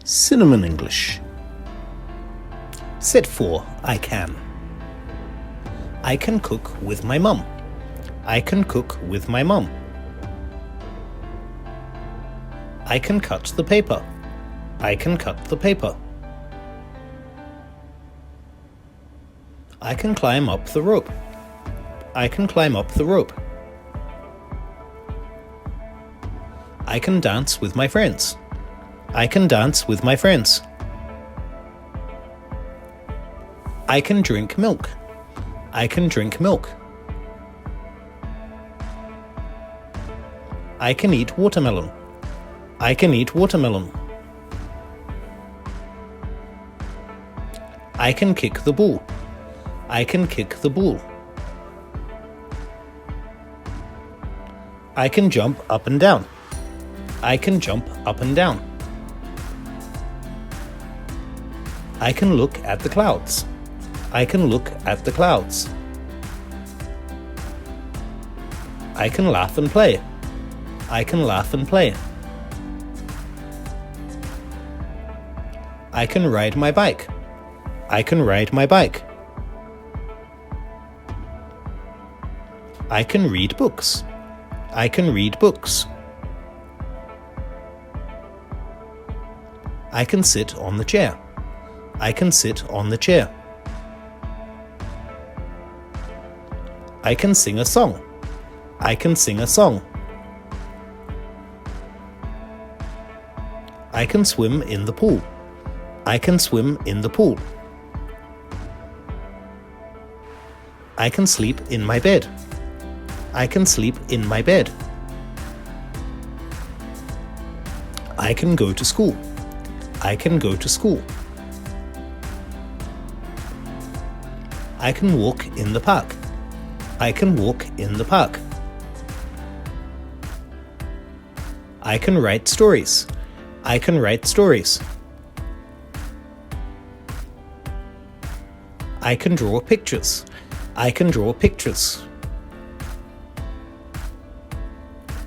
Cinnamon English. Set 4. I can. I can cook with my mum. I can cook with my mum. I can cut the paper. I can cut the paper. I can climb up the rope. I can climb up the rope. I can dance with my friends. I can dance with my friends. I can drink milk. I can drink milk. I can eat watermelon. I can eat watermelon. I can kick the ball. I can kick the ball. I can jump up and down. I can jump up and down. I can look at the clouds. I can look at the clouds. I can laugh and play. I can laugh and play. I can ride my bike. I can ride my bike. I can read books. I can read books. I can sit on the chair. I can sit on the chair. I can sing a song. I can sing a song. I can swim in the pool. I can swim in the pool. I can sleep in my bed. I can sleep in my bed. I can go to school. I can go to school. I can walk in the park. I can walk in the park. I can write stories. I can write stories. I can draw pictures. I can draw pictures.